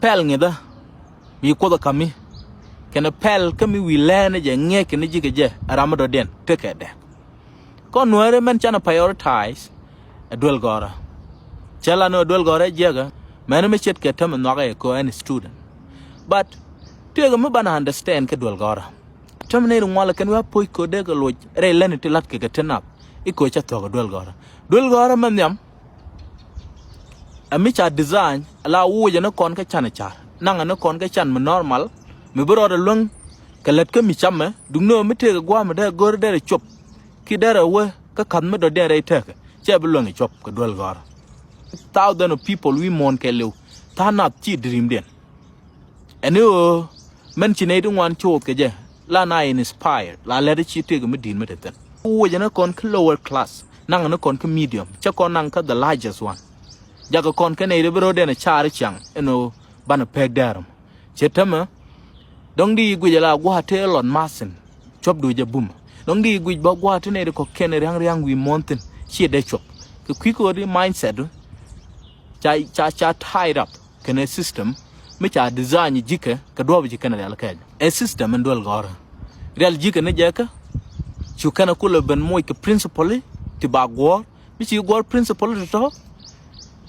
pel nghe đó mi có được kami cái pel kami wilan je nghe cái này gì cái je ramado den take it con nuôi mình chana prioritize dual gora chala no dual gora jega man me chet ke tam no ga ko any student but tega me bana understand ke dual gora tam ne ngwala kan wa poi ko de ga lo re len ti lat ke tenap iko cha to ga dual gora man yam ami cha design ala wu je na kon ka chana cha nanga na kon ka chan me normal me bro da lung ka let ke mi chama dung no me te ga gwa me da gor de chop ki dara we ka kan me do de re te che bu lung chop ka dual gora thousands of people we mon ke lew ta na chi dream den eno men chi ne dun wan chop ke je la na inspire la le chi te ga me din me te wo je na kon lower class nanga na kon ka medium cha kon nang ka the largest one jaga kon ka ne de bro de na char chang eno bana peg daram chetama dong di gu la gwa te lon masin chop du je bum dong di gu ba gwa te ne de ko ken riang wi monten chi de chop ke kwiko di mindset cha tied up kene system me cha design jike ka do jike na la ka a system ndol gor real jike ne jeka chu kana kula ben moy ke principle ti ba gor mi chi gor principle to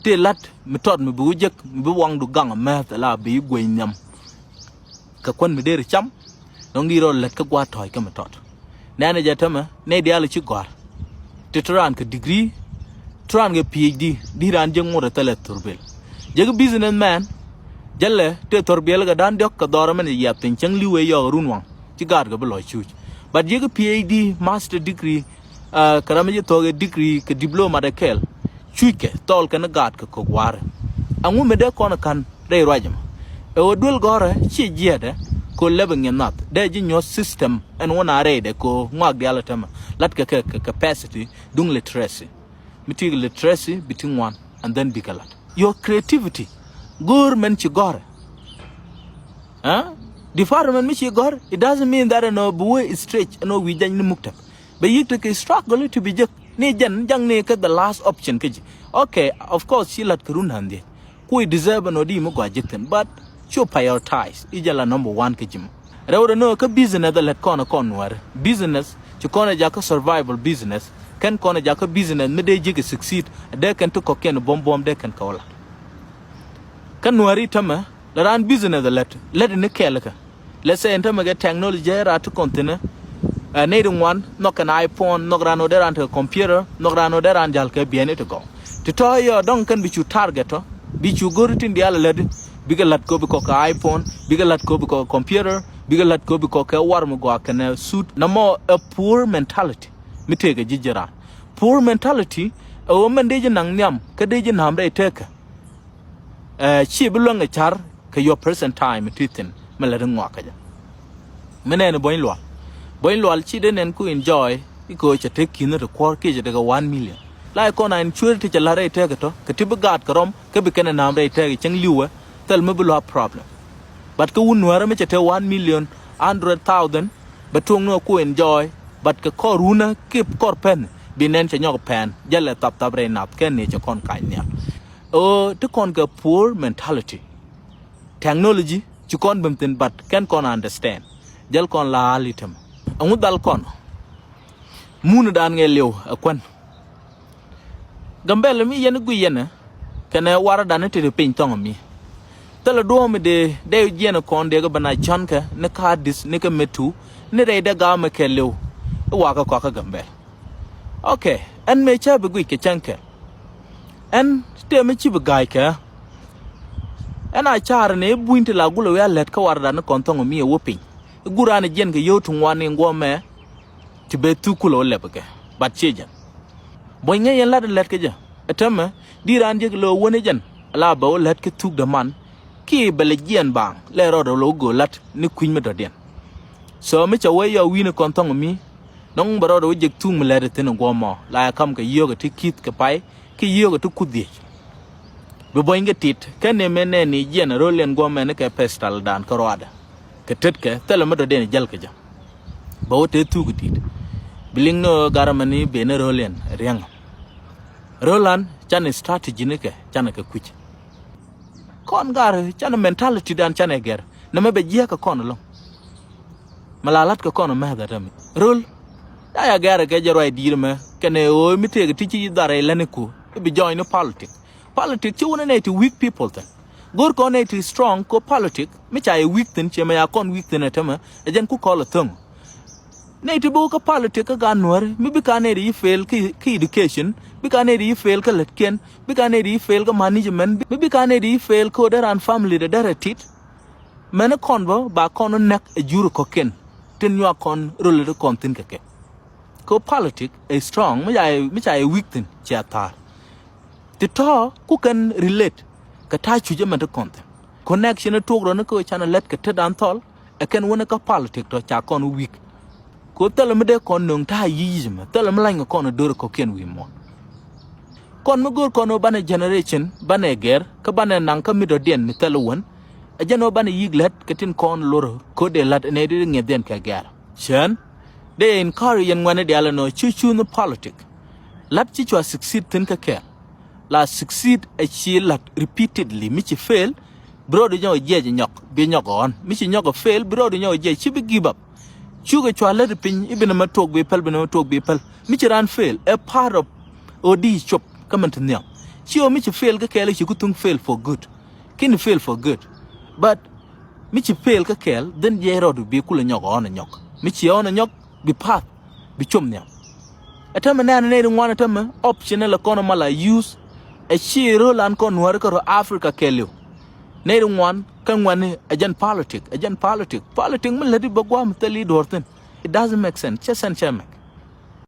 te lat mi tot mi bu jek mi wang du gang ma ta la bi gwe nyam ka kon mi der cham no ngiro let ka gwa toy ka mi tot nana jatama ne dial chi gor te tran ka degree tran ga PhD di ran jeng mo tele turbel jeg businessman jalle te turbel ga dan dok ka dora man yap tin chang liwe yo runwang ci gar ga blo chu but jeg PhD master degree karama je to ga degree ka diploma da kel chuike tol ka na gat ka ko war angu me de kono kan re rajam e odul gore chi jede ko lebeng yanat de ji nyo system en wona re de ko ngak de ala tama lat ka capacity dung literacy meeting literacy between one and then bikalat your creativity gur men chi gore department mi chi gore it doesn't mean that no buwe is stretch no wi jan ni mukta but you take a struggle to be ni jan jang ne ka the last option ke okay of course she lat kurun hande ku deserve no di mo gwa jitten but you prioritize ijala number 1 ke jim rewdo no ka business the let kono war business to kono ja ka survival business kan kono ja ka business me de jige succeed de kan to ko ken bom de kan kawla kan wari tama la ran business the let ne kelaka let's say enta maga technology ra to container needing one knock an iPhone knock ran oder an computer knock ran oder an jal ke bien to go to yo don kan bi chu target to bi chu gorutin dia la biga lat ko bi ko ka iPhone biga lat ko bi ko computer biga lat ko bi ko ka war mo go kana suit na mo a poor mentality mi tege jijera poor mentality o men de nang nyam ka de nam de teka chi bi lo nga char ka your present time titin mala ngwa ka ja menen boy lo chi de nen ku enjoy iko cha te kin de kwor ke je daga 1 million la ko na insurance ti la re teka to ka ti bi gat karom ka bi kana nam de teka chang liwa tel me bi lo problem but ko un wara me cha te 1 million 100,000 but tung no ku enjoy but ka koruna kip korpen binen cha nyok pen jale tap re nap ken ni cha kon kai nya to kon ka poor mentality technology chu kon bemten but can kon understand jal kon la litem amu dal kon mun dan nge lew akwan gambel mi yen gu yen kana wara dan te pin tong mi tala do mi de yen kon de ga bana chanka ne ka dis ne ka metu ne re da ga ma ke lew wa ka ka gambel okay en me cha bu gu ke chanka en te me chi bu gai ka en a char ne buinte la gulo ya let ka war dan kon tong mi wo pin gurane jen ke yotu ngwane ngome tibe tukulo lebke bat chejan boy nge yen lad let ke ja etama diran je lo woni jan la ba let ke tuk de man ki bele jen bang le ro do lo go lat ni kuin me do den so me cha we yo wi ne kontong mi nong baro do je tung me le te no gomo la kam ke yo ke tikit ke pai ki yo ke tukudi be boy nge tit ke ne mene ni jen ro len gome ne ke pestal dan ko roada ke tetke tele mo do den jal ke ja ba wote tugutit biling no garamani bene rolen riang roland chan strategy ne ke chan ke kuch kon gar chana mentality dan chana ger na me be je ka kon lo malalat ka kon me da dami rul ya ger ke jero dir me kene o mi te ti ci dare laniku be join politics ci wona ne to weak people then gor ko ne to strong ko politics mi cha e weak tin che me ya kon weak tin etama e jen ku call thung ne to bu ka politics ka ganwar mi bi ka ne ri fail ki education bi ka ne ri fail ka letken bi ka ne ri fail ka management bi ka ne ri fail ko daran family de daratit mena konbo ba kono nek e juru ko ken tin yo kon role de kon tin ke ko politics is strong mi cha e weak tin cha tar ti to ku kan relate ka ta chuje man de kon connection to ro na ko chana let ka te dan tol e ken wona ka politics to cha kon weak ko tele me de kon nung ta yizma tele me langa kon do ko ken wi mo kon mo gor kono bane generation bane ger ka bane nang ka mi do den mi tele won e jeno bane yiglet ka tin kon loro ko de lat ne de nge den ka ger chen de encourage yan wane de ala no chuchu no politics lat chi chwa succeed tin ka ke la succeed a chi lat repeatedly mi chi fail bro de nyo je nyok bi nyok on mi chi nyok fail bro de nyo je chi bi give up chuga chwa let pin ibina ma tok be pel bina ma tok be pel mi chi ran fail a part of odi chop come to nyam chi o mi chi fail ka kele chi kutung fail for good kin fail for good but mi chi fail ka kel then je ro du bi kula nyok on nyok mi chi on nyok bi path bi chom nyam atama na ne ngwana tama optional kono mala use a chi ro lan kon war ko Africa kelio ne ngwan kan wani ajan politics mun ladi bagwa mutali dorten it doesn't make sense just and